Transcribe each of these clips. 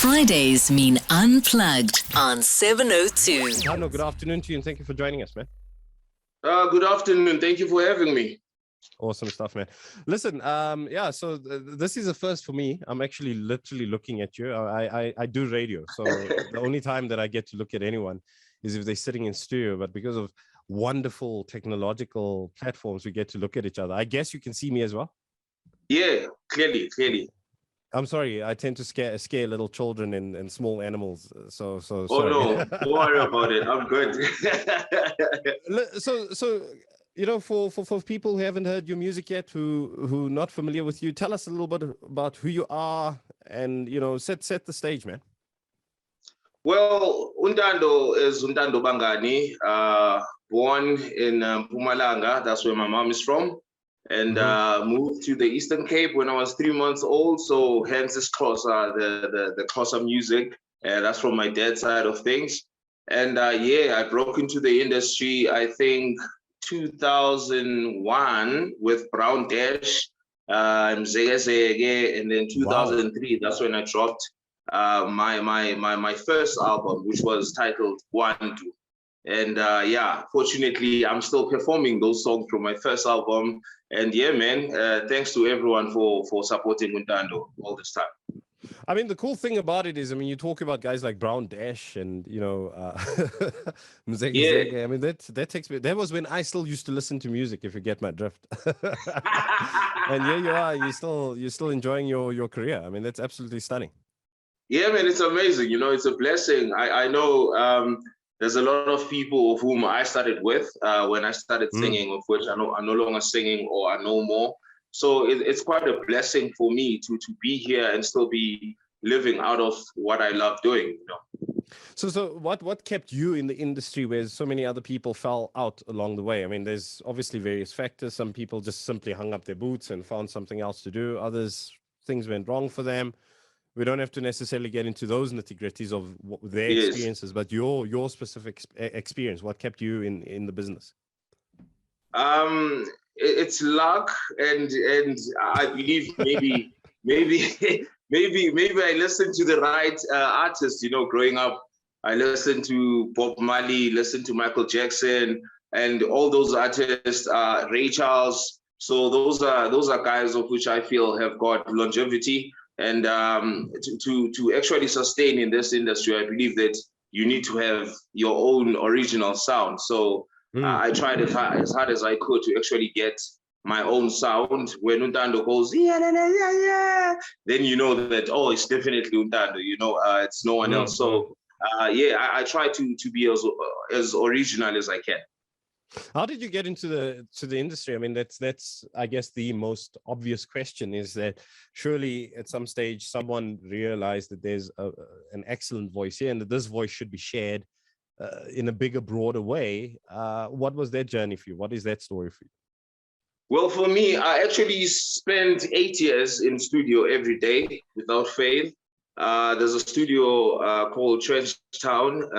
Fridays mean Unplugged on 702. Ntando, good afternoon to you and thank you for joining us, man. Good afternoon. Thank you for having me. Awesome stuff, man. Listen, so this is a first for me. I'm actually literally looking at you. I do radio, so the only time that I get to look at anyone is if they're sitting in studio, but because of wonderful technological platforms, we get to look at each other. I guess you can see me as well? Yeah, clearly. I'm sorry, I tend to scare little children and small animals. So Oh sorry. no, don't worry about it. I'm good. So you know, for people who haven't heard your music yet, who not familiar with you, tell us a little bit about who you are and, you know, set the stage, man. Well, Ntando is Ntando Bongani, born in Mpumalanga. That's where my mom is from. And moved to the Eastern Cape when I was 3 months old. So hence this Xhosa, the Xhosa music. That's from my dad's side of things. And I broke into the industry, I think, 2001 with Brown Dash, Mzeke Zeke, and then 2003, that's when I dropped my first album, which was titled Ntando. And fortunately, I'm still performing those songs from my first album. And yeah, man, thanks to everyone for supporting Ntando all this time. I mean, the cool thing about it is, I mean, you talk about guys like Brown Dash and, you know, Mzeke Zeke. I mean, that takes me, that was when I still used to listen to music, if you get my drift. And here you are, you're still enjoying your career. I mean, that's absolutely stunning. Yeah, man, it's amazing. You know, it's a blessing. I know there's a lot of people whom I started with when I started singing, of which I'm no longer singing or I know more. So it's quite a blessing for me to be here and still be living out of what I love doing, you know. So what kept you in the industry where so many other people fell out along the way? I mean, there's obviously various factors. Some people just simply hung up their boots and found something else to do. Others, things went wrong for them. We don't have to necessarily get into those nitty-gritties of their experiences, but your specific experience, what kept you in the business? It's luck, and I believe maybe I listened to the right artists. You know, growing up, I listened to Bob Marley, listened to Michael Jackson, and all those artists, Ray Charles. So those are guys of which I feel have got longevity. And to actually sustain in this industry, I believe that you need to have your own original sound. So I tried as hard as I could to actually get my own sound. When Ntando goes, then you know that, oh, it's definitely Ntando, you know, it's no one else. So I try to be as original as I can. How did you get into the industry? I mean, that's I guess the most obvious question is that surely at some stage someone realized that there's an excellent voice here and that this voice should be shared in a bigger, broader way. What was that journey for you? What is that story for you? Well, for me, I actually spent 8 years in studio every day without fail. There's a studio called Trench Town.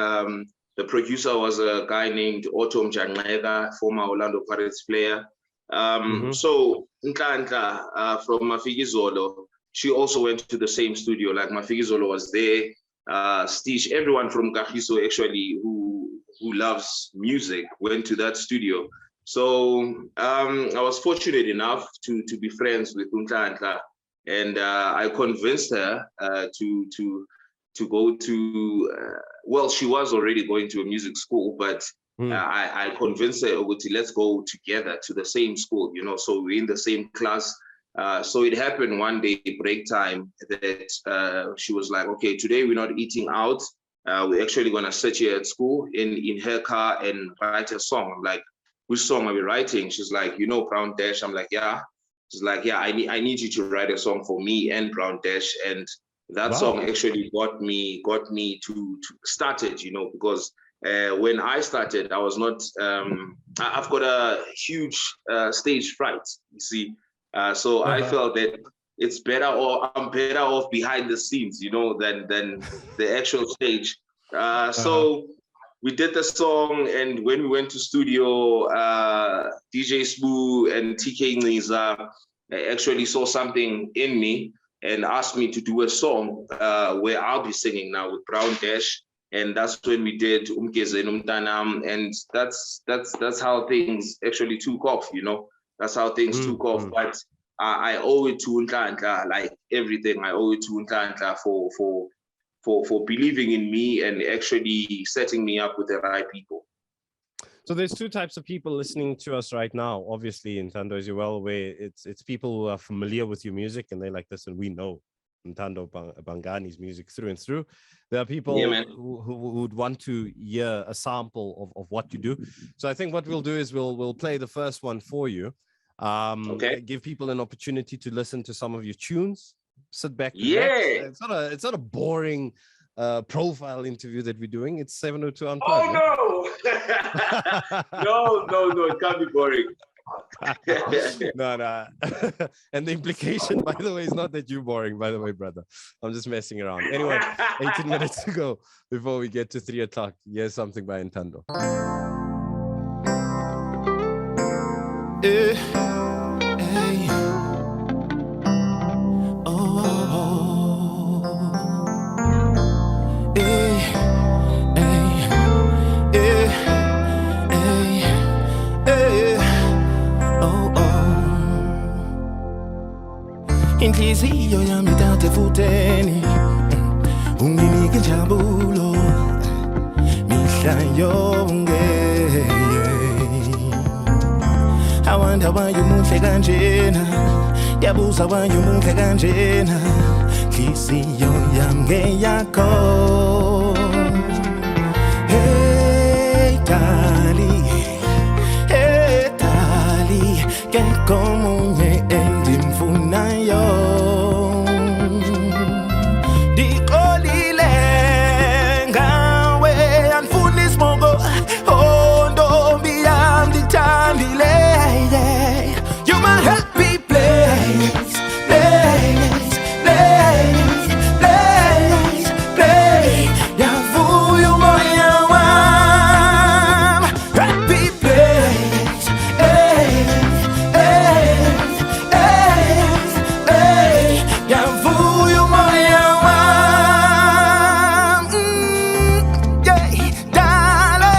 The producer was a guy named Otto Mjanega, former Orlando Pirates player. So Ntanka from Mafigizolo, she also went to the same studio. Like Mafigizolo was there. Stitch, everyone from Kagiso actually who loves music went to that studio. So I was fortunate enough to be friends with Ntanka, and I convinced her to go to, well, she was already going to a music school, but I convinced her, let's go together to the same school, you know, so we're in the same class. So it happened one day, break time, that she was like, okay, today we're not eating out. We're actually going to sit here at school in her car and write a song. I'm like, which song are we writing? She's like, you know, Brown Dash. I'm like, yeah. She's like, yeah, I need you to write a song for me and Brown Dash. And that song actually got me to start it, you know, because when I started, I was not, I've got a huge stage fright, you see. So I felt that it's better, or I'm better off behind the scenes, you know, than the actual stage. So we did the song, and when we went to studio, DJ Spoo and TK Niza actually saw something in me. and asked me to do a song where I'll be singing now with Brown Dash. And that's when we did Umgeze Numtanam, and that's how things actually took off, you know. That's how things took off. But I owe it to Ntando, like everything. I owe it to Ntando for believing in me and actually setting me up with the right people. So there's two types of people listening to us right now. Obviously, Ntando, as you're well aware, it's people who are familiar with your music and they like this, and we know Ntando Bongani's music through and through. There are people who would want to hear a sample of what you do. So I think what we'll do is we'll play the first one for you. Give people an opportunity to listen to some of your tunes. Sit back. Relax. It's not a boring profile interview that we're doing. It's 702 Unplugged. Oh no! no, it can't be boring. No. And the implication, by the way, is not that you're boring, by the way, brother. I'm just messing around. Anyway, 18 minutes to go before we get to 3 o'clock. Here's something by Ntando. Inhliziyo yami ithathe futeni unginike injabulo mihla yonke. I wonder why you muhle kanjena, ndiyabuza why you muhle kanjena, inhliziyo yami ngeyakho. Hey dali, ke komunye endimfunayo. Ndiqolile ngawe andifuni isibongo, oh ntombi yami ndithandile. You're my happy place, place, place, place, place. Yavuya umoya wami, happy place, yavuya umoya wami. Dale,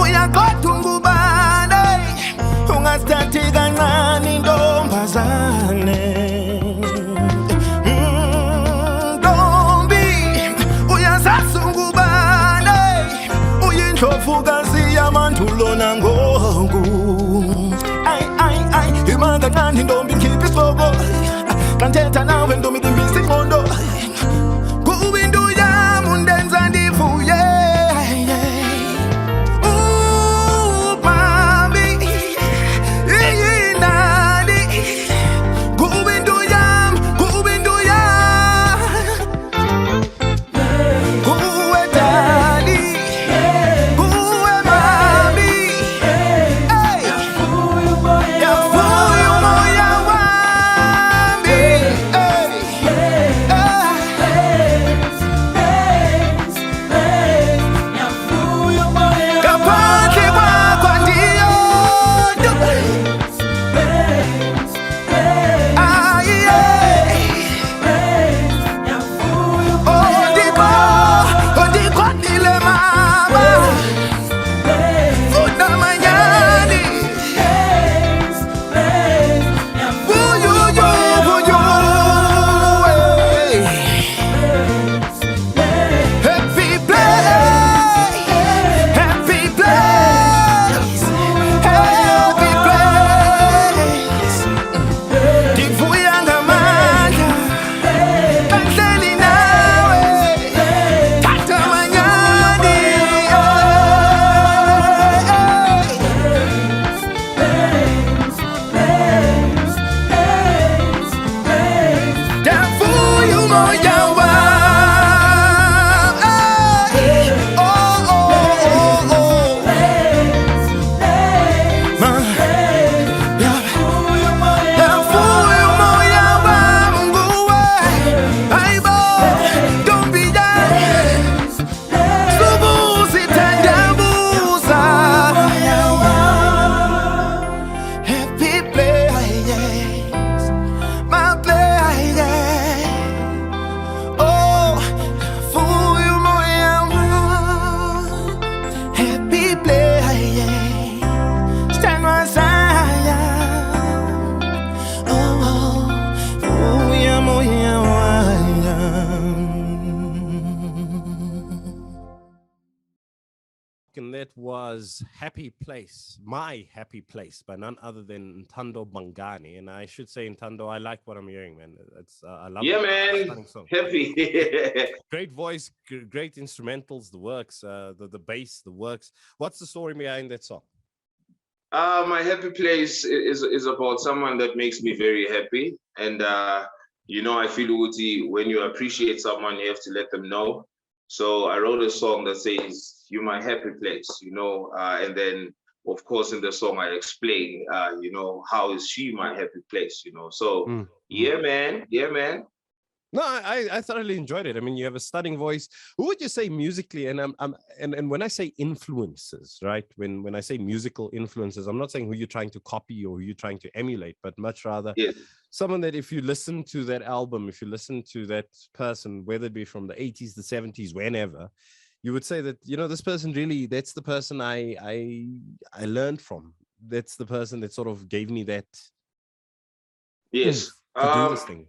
uyakodwa ungubane, ungasithathi kancane intombazane. Ntombi, uyazazi ungubane, uyindlovukazi yamandulo nangoku. Ima kancane ntombi ngikhipha isiboko, kanthetha nawe ntombi ndimbisa ingqondo. Kuba into yami undenza ndivuye. Mami, iyinani. Kuba into yami, kuba into yami. Kuwe dali, kuwe mami. Yavuya umoya wami. that was Happy Place, My Happy Place, by none other than Ntando Bongani. And I should say, Ntando, I like what I'm hearing, man. It's I love Yeah, it. man. Stunning song. Happy. Great voice, great instrumentals, the works, the bass, the works. What's the story behind that song? My happy place is about someone that makes me very happy. And, I feel, Uti, when you appreciate someone, you have to let them know. So I wrote a song that says, "You're my happy place," and then, of course, in the song, I explain, how is she my happy place, So, yeah, man. No, I thoroughly enjoyed it. I mean, you have a stunning voice. Who would you say musically? And and when I say influences, right? When I say musical influences, I'm not saying who you're trying to copy or who you're trying to emulate, but much rather someone that if you listen to that album, if you listen to that person, whether it be from the 80s, the 70s, whenever, you would say that, this person really, that's the person I learned from. That's the person that sort of gave me that Yes. to do this thing.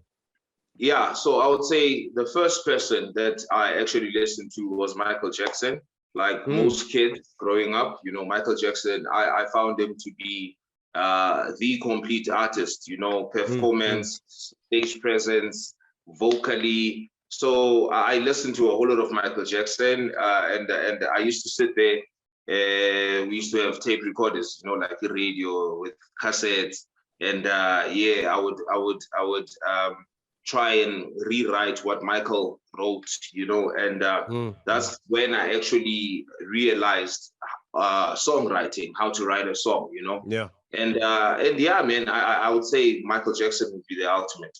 Yeah, so I would say the first person that I actually listened to was Michael Jackson. Like most kids growing up, Michael Jackson, I found him to be the complete artist, performance, stage presence, vocally. So I listened to a whole lot of Michael Jackson, and I used to sit there. We used to have tape recorders, like the radio with cassettes, and I would try and rewrite what Michael wrote, and that's when I actually realized songwriting, how to write a song, Yeah. And yeah, man, I would say Michael Jackson would be the ultimate.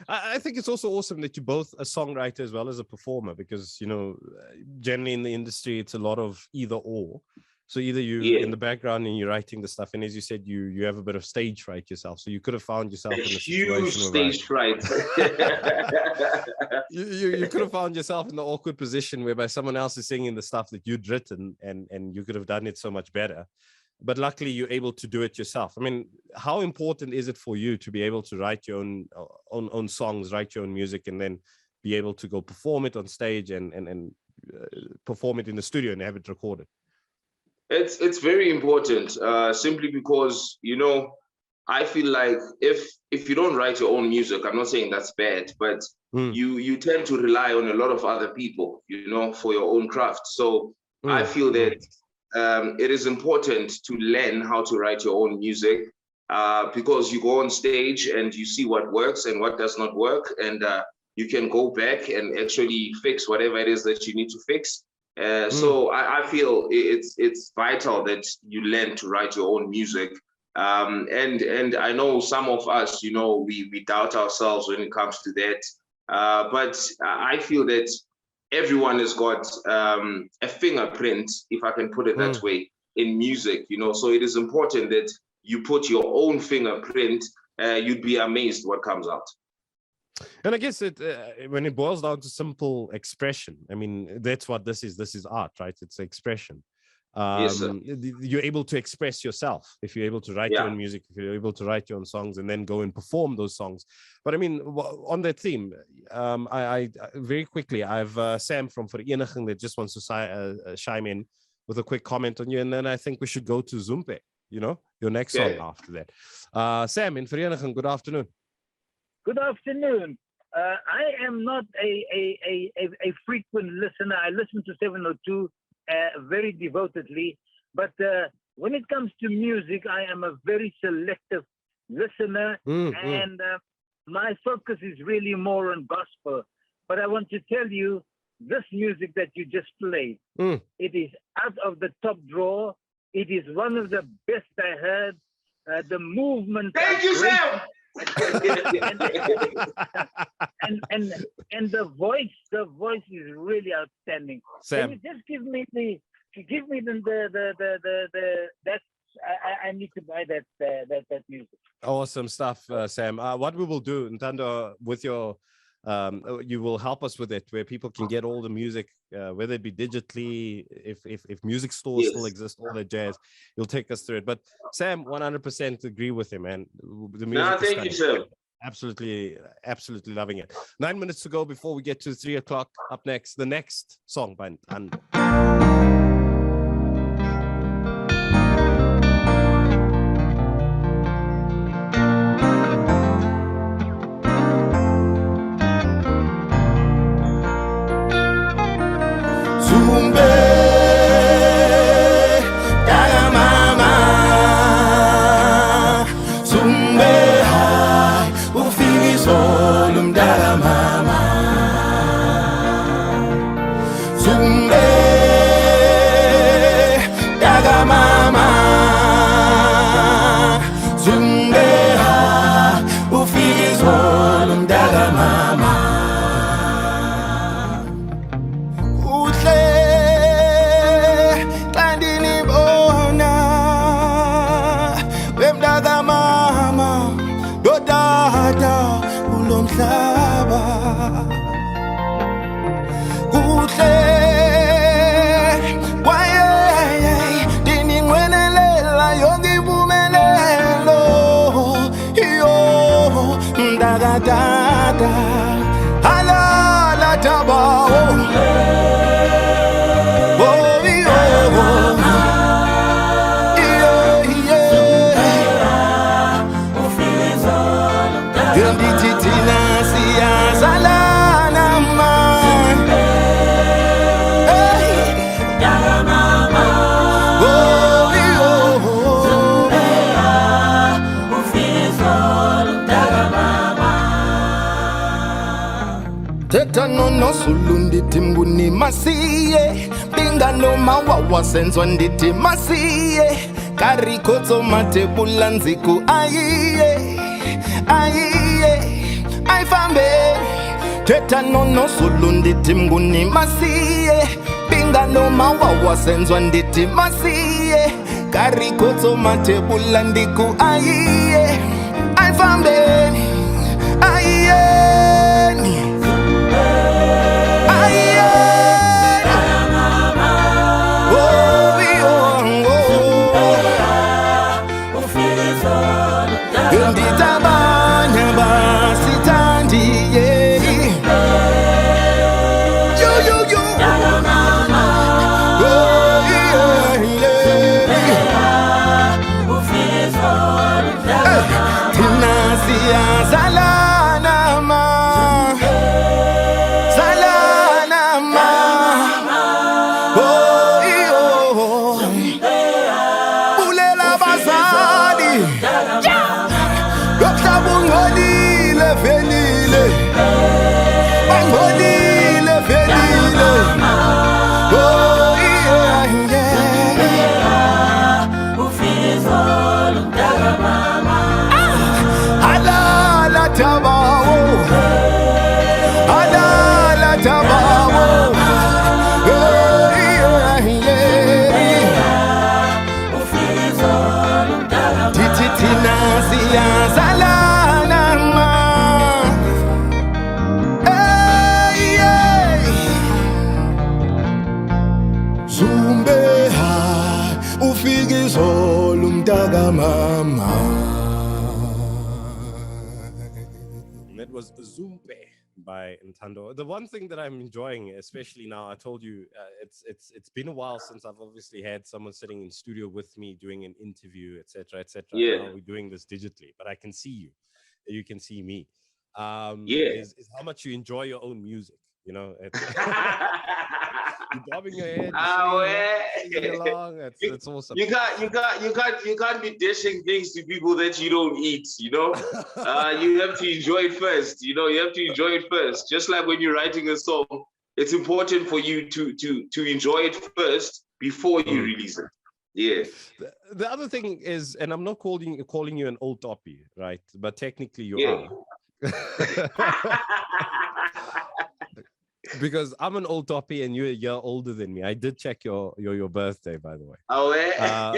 I think it's also awesome that you're both a songwriter as well as a performer, because, generally in the industry, it's a lot of either or. So either you in the background and you're writing the stuff, and as you said, you have a bit of stage fright yourself. So you could have found yourself in a situation huge stage fright. you could have found yourself in the awkward position whereby someone else is singing the stuff that you'd written, and you could have done it so much better. But luckily, you're able to do it yourself. I mean, how important is it for you to be able to write your own songs, write your own music, and then be able to go perform it on stage and perform it in the studio and have it recorded? It's very important, simply because, I feel like if you don't write your own music, I'm not saying that's bad, but you tend to rely on a lot of other people, for your own craft. So I feel that it is important to learn how to write your own music, because you go on stage and you see what works and what does not work, and you can go back and actually fix whatever it is that you need to fix. So I feel it's vital that you learn to write your own music. And I know some of us, we doubt ourselves when it comes to that. But I feel that everyone has got a fingerprint, if I can put it that way, in music, so it is important that you put your own fingerprint. You'd be amazed what comes out. And I guess when it boils down to simple expression, I mean, that's what this is. This is art, right? It's expression. Yes, sir. You're able to express yourself if you're able to write your own music, if you're able to write your own songs and then go and perform those songs. But I mean, on that theme, I very quickly, I have Sam from Vereniging that just wants to chime in with a quick comment on you. And then I think we should go to Zumpe, your next song after that. Sam in Vereniging, good afternoon. Good afternoon. I am not a frequent listener. I listen to 702 very devotedly, but when it comes to music, I am a very selective listener, and my focus is really more on gospel. But I want to tell you, this music that you just played, it is out of the top drawer. It is one of the best I heard. The movement. Thank you, Sam. and the voice is really outstanding. Sam, can you just give me the that's I need to buy that music. Awesome stuff, Sam. What we will do, Ntando, with your you will help us with it, where people can get all the music, whether it be digitally, if music stores still exist, all that jazz. You'll take us through it. But Sam, 100% agree with him, man. The music thank you, sir. Absolutely loving it. 9 minutes to go before we get to 3 o'clock. Up next, the next song by Ntando. Zumbe Daga mama Zumbe hai Ufiki solum daga mama Zumbe Daga mama Zumbe hai Ufiki solum daga mama Ulomhlaba kuhle kwaye diningwenelela yonke impumelelo iyo ndakadada halala tabawo Tano sulundi mbuni masiye Binga no mawawa senzwa nditi masiye Karikozo matebula nziku aiye Aifambe Tano sulundi mbuni masiye Binga no mawawa senzwa nditi masiye Karikozo matebula ndiku aiye Aifambe aiye That was Zumpe by Ntando. The one thing that I'm enjoying, especially now, I told you, it's been a while since I've obviously had someone sitting in studio with me doing an interview, etc., etc. Yeah. Now we're doing this digitally, but I can see you. You can see me. Yeah. Is how much you enjoy your own music. You know, it's you're bobbing your head, singing along. It's awesome. You can't be dishing things to people that you don't eat. You know, you have to enjoy it first. You know, you have to enjoy it first. Just like when you're writing a song, it's important for you to enjoy it first before you release it. Yeah. The other thing is, and I'm not calling you an old toppy, right? But technically you Yeah. are. Because I'm an old toppy and you're a year older than me. I did check your birthday, by the way. Oh, yeah.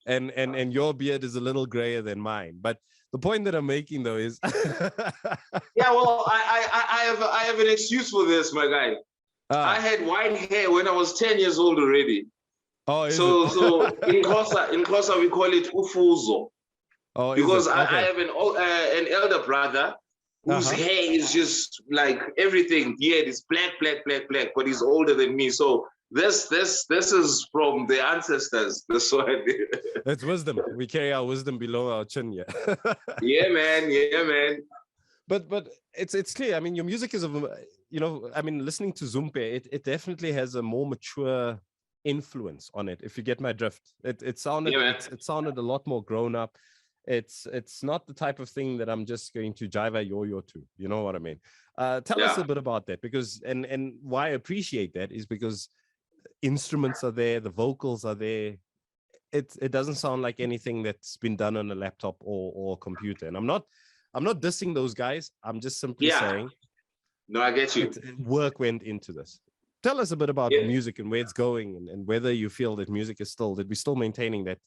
And your beard is a little grayer than mine. But the point that I'm making though is Yeah, well, I have an excuse for this, my guy. I had white hair when I was 10 years old already. Oh, so in Xhosa we call it ufuzo. Oh, because okay. I have an elder brother whose hair is just like everything. Beard is black, but he's older than me. So this is from the ancestors. That's why it's wisdom. We carry our wisdom below our chin, yeah. Yeah, man. but it's clear. I mean, your music is I mean, listening to Zumpe, it definitely has a more mature influence on it. If you get my drift, it sounded it sounded a lot more grown up. It's not the type of thing that I'm just going to jive yo-yo to. You know what I mean? Tell us a bit about that, because and why I appreciate that is because instruments are there, the vocals are there. It doesn't sound like anything that's been done on a laptop or a computer. And I'm not dissing those guys. I'm just simply saying. No, I get you. Work went into this. Tell us a bit about music and where it's going, and whether you feel that music is that we're still maintaining that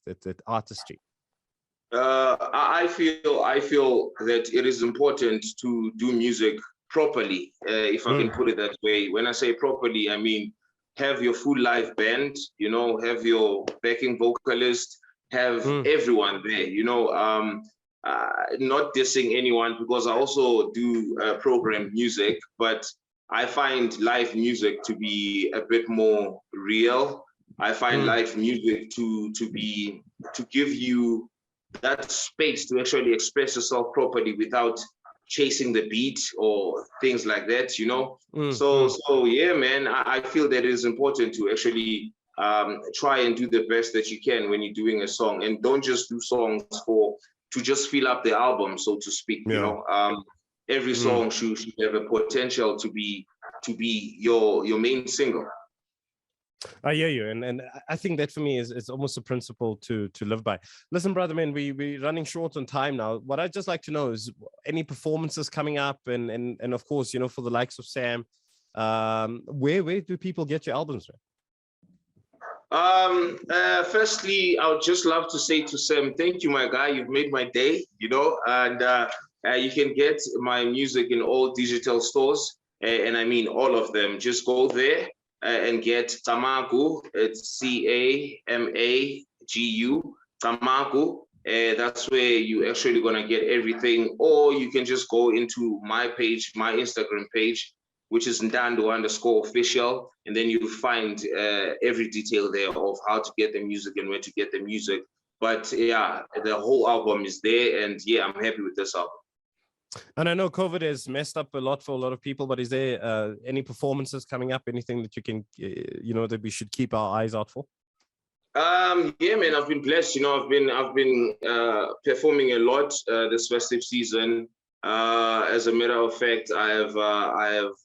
artistry. I feel that it is important to do music properly, if I can put it that way. When I say properly, I mean have your full live band, have your backing vocalist, have everyone there, not dissing anyone, because I also do program music, but I find live music to be a bit more real. I find live music to give you that space to actually express yourself properly without chasing the beat or things like that, So yeah, man, I feel that it is important to actually try and do the best that you can when you're doing a song, and don't just do songs to just fill up the album, so to speak. Every song should have a potential to be your main single. I hear you, and I think that for me is almost a principle to live by. Listen, brother, man, we're running short on time now. What I'd just like to know is any performances coming up, and of course, for the likes of Sam, where do people get your albums from? Firstly, I would just love to say to Sam, thank you, my guy. You've made my day, and you can get my music in all digital stores, and I mean all of them. Just go there and get Tamagu. It's CAMAGU, Tamagu. That's where you actually gonna get everything. Or you can just go into my page, my Instagram page, which is Ntando_official, and then you'll find every detail there of how to get the music and where to get the music. But yeah, the whole album is there, and yeah, I'm happy with this album. And I know COVID has messed up a lot for a lot of people, but is there any performances coming up? Anything that you can, that we should keep our eyes out for? Yeah, man, I've been blessed. I've been performing a lot this festive season. As a matter of fact, I have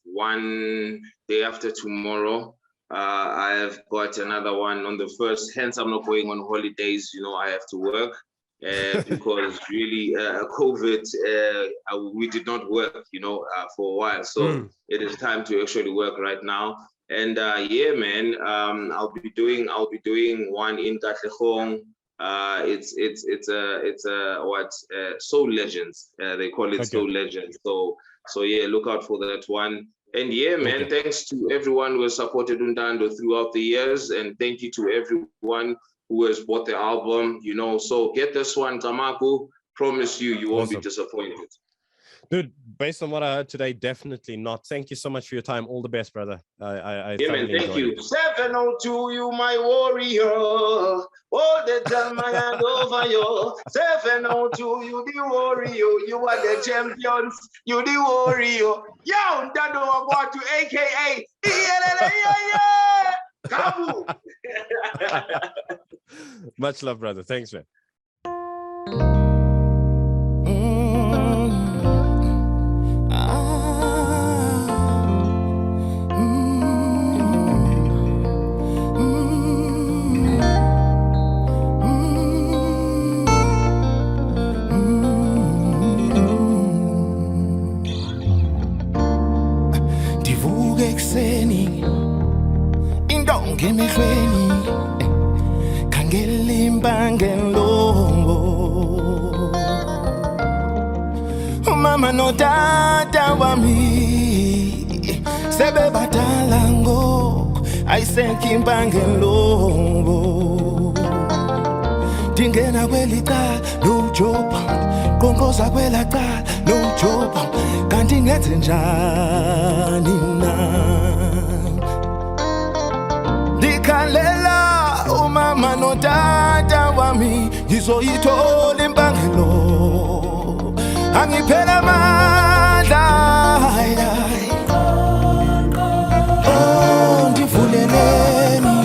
one day after tomorrow. I have got another one on the 1st. Hence, I'm not going on holidays. I have to work. Because really COVID, we did not work, for a while. So it is time to actually work right now. And yeah, man, I'll be doing one in Katlehong. It's Soul Legends. They call it Soul Legends. So yeah, look out for that one. And yeah, man, thanks to everyone who has supported Ntando throughout the years, and thank you to everyone who has bought the album, so get this one, Tamaku. Promise you won't be disappointed. Dude, based on what I heard today, definitely not. Thank you so much for your time. All the best, brother. Yeah, man, thank you. 702, you my warrior. All the time I hand over you. 702, you the warrior. You are the champions. You the warrior. Yo, Ntando, I'm going to AKA. Kabu. Much love, brother. Thanks, man. Ndivuke ekuseni indonga emehlweni khangela imbangelo umama notata wami sebebadala ngoku ayisekho imbangelo ndingena kweli cala nojoba qonkqoza kwela cala nojoba kanti ngenze njani na ndikhalela umama notata wami ngizoyithola imbangelo angiphela amandla. Oh, ndivuleleni,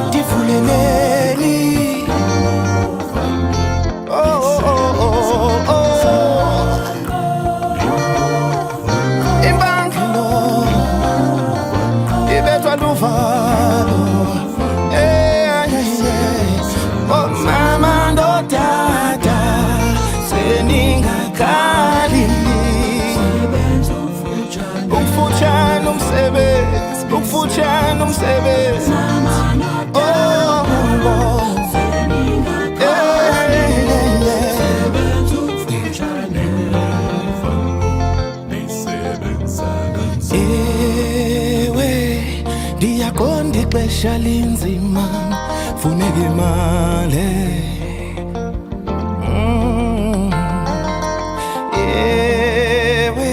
ndivuleleni. Oh, oh, oh, oh. Imbangelo ibethwa luvalo. Oh mama ndodada seningakali. Ukufutshane umsebenzi, ukufutshane umsebenzi. Oh, oh. Ewe ndiyaqonda ixesha linzima funeka imali. Ewe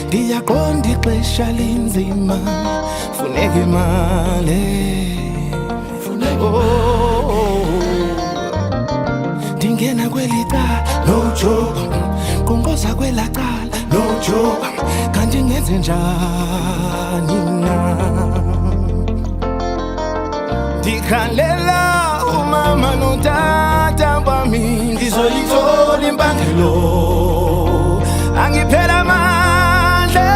ndiyaqonda ixesha linzima funeka imali. Ndingena kweli cala no joke, kungoza kwela cala no joke, kanti ngenze njani na? Ndikhalela umama notata bami ndizoyithola imbangelo, angiphela amandla.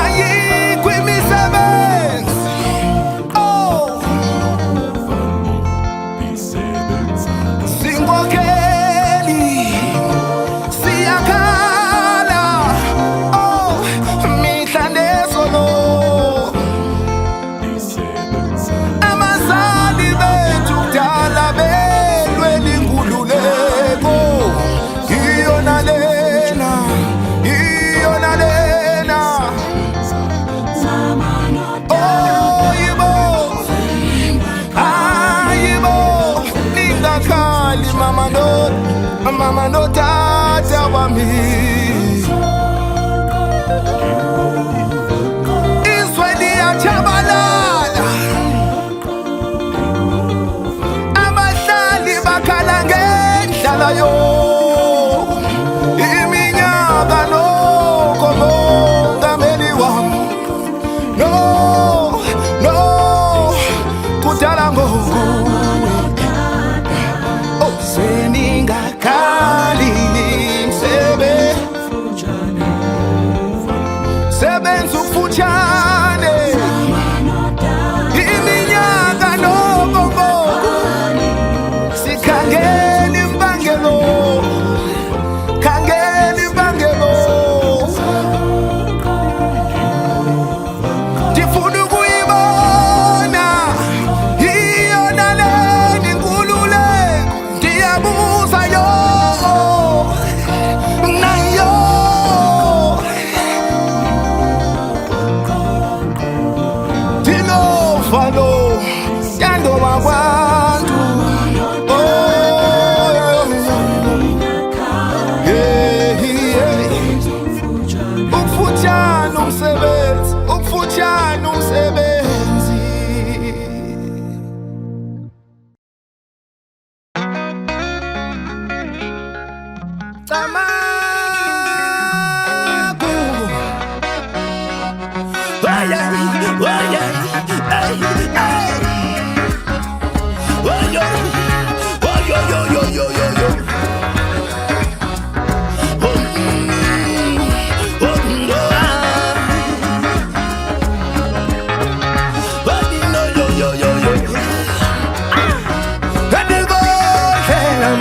Ayikho imisebenzi. Oh, sinkokheli siyakhala. Oh, mihla nezolo abazali bethu kudala belwela inkululeko. Iyona lena, iyona lena. Oh, yibo, ayibo, ningakhali mama no tata wami. Izwe liyatshabalala, abahlali bakhala ngendlala yo. Iminyaka noko mongameli wami, no, no, kudala ngoku. Oh, seningakali sebenza ukufutshane. Iminyaka noko sikhangela imbangelo, khangela imbangelo. Ndifuna ukuyibona iyona lena inkululeko. Ndiyabuza yo nayo. Ndinofalo yando wabantu. Oh, yeah, yeah. Ukufutshane umsebenzi, ukufutshane umsebenzi. Tamaku. Relebogile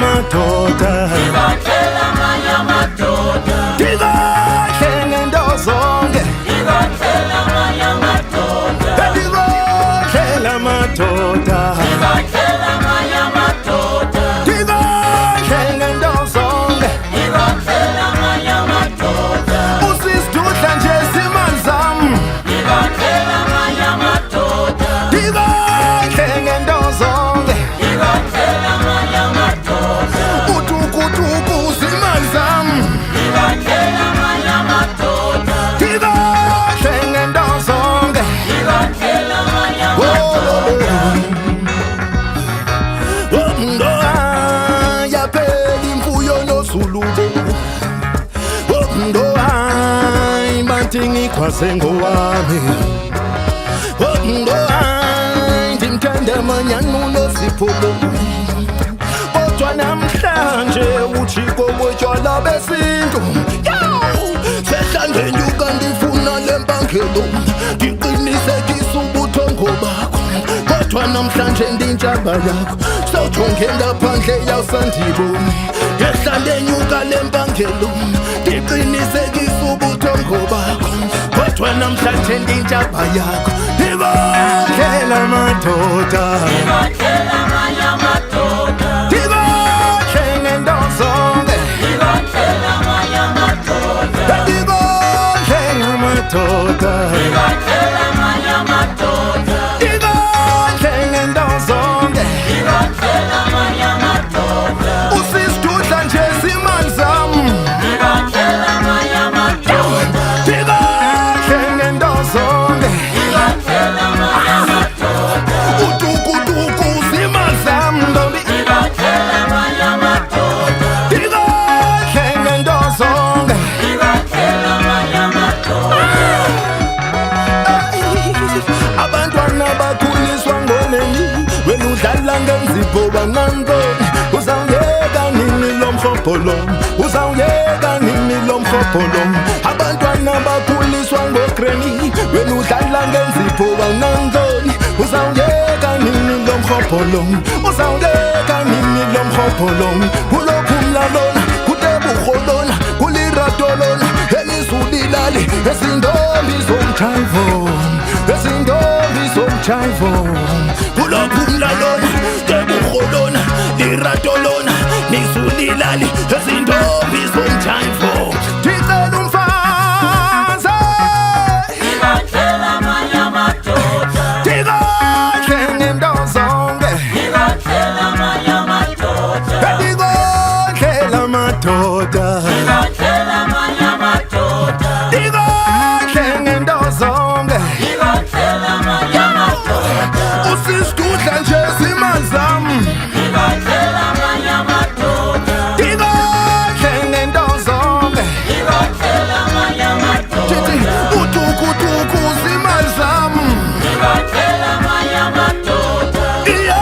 Mabotja. Ngoai bantingi kwasengo wami Ngoai ndimthanda manyanulo siphulo Kodwa namhlanje uchiko botshwala besintu Sehlandeni ukandifuna lempangelo Ndiqinisekisa ubuthongo bakho Kodwa namhlanje ndintshaba yakho Sawujongela phandle yawusandiboni Yehlandeni ukalempangelo Ndiqinisekisa ubuthongo bakho Kodwa namhlanje ndintshaba yakho Ndibongela madoda Ndibongela amanye amadoda Ndibongela ngentozonke Ndibongela amanye amadoda Ndibongela amadoda Ndibongela amanye amadoda Ndibongela ngentozonke Ndibongela amanye amadoda Usisitudla nje zimali zam Ndibongela amanye amadoda Ndibongela ngentozonke Ndibongela amanye amadoda Utukutuku zimali zam ntombi Ndibongela amanye amadoda Ndibongela ngentozonke Ndibongela amanye amadoda Abantwana bakhuliswa ngoneni Wena udlala ngenzipho banantoni Uzawuyeka nini lo mhobholo Uzawuyeka nini lo mhobholo Abantwana bakhuliswa ngogreni Wena udlala ngenzipho banantoni Uzawuyeka nini lo mhobholo Uzawuyeka nini lo mhobholo Kulokhu mlalona kuteburholona kuliratolona Enisudilali ezindombi zomjaivo Ezindombi zomjaivo Kulokhu mlalona teburholona liratolona Nisudilali ezindombi zomjaivo Ndicela umfazi Ndibongela amanye amadoda Ndibongela ngentozonke Ndibongela amanye amadoda Ndibongela amadoda Ndibongela amanye amadoda Ndibongela ngentozonke Ndibongela amanye amadoda Usisitudla nje zimali zam Ndibongela amanye amadoda Ndibongela ngentozonke Ndibongela amanye amadoda Utukutuku zimali zam Ndibongela amanye amadoda Iyo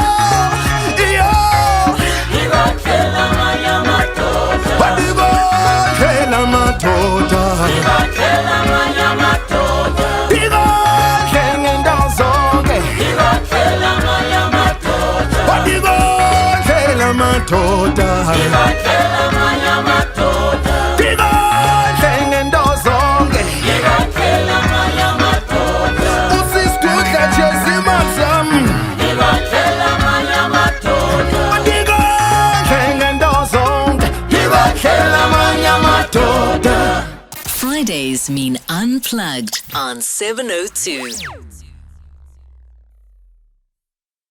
Ndibongela amanye amadoda Ndibongela amadoda Ndibongela amanye amadoda Ndibongela ngentozonke Ndibongela amanye amadoda Ndibongela amadoda Ndibongela amanye amadoda Ndibongela ngentozonke Ndibongela amanye amadoda Usisitudla nje zimali zam Ndibongela amanye amadoda Ndibongela ngentozonke Ndibongela amanye amadoda Fridays mean Unplugged on 702.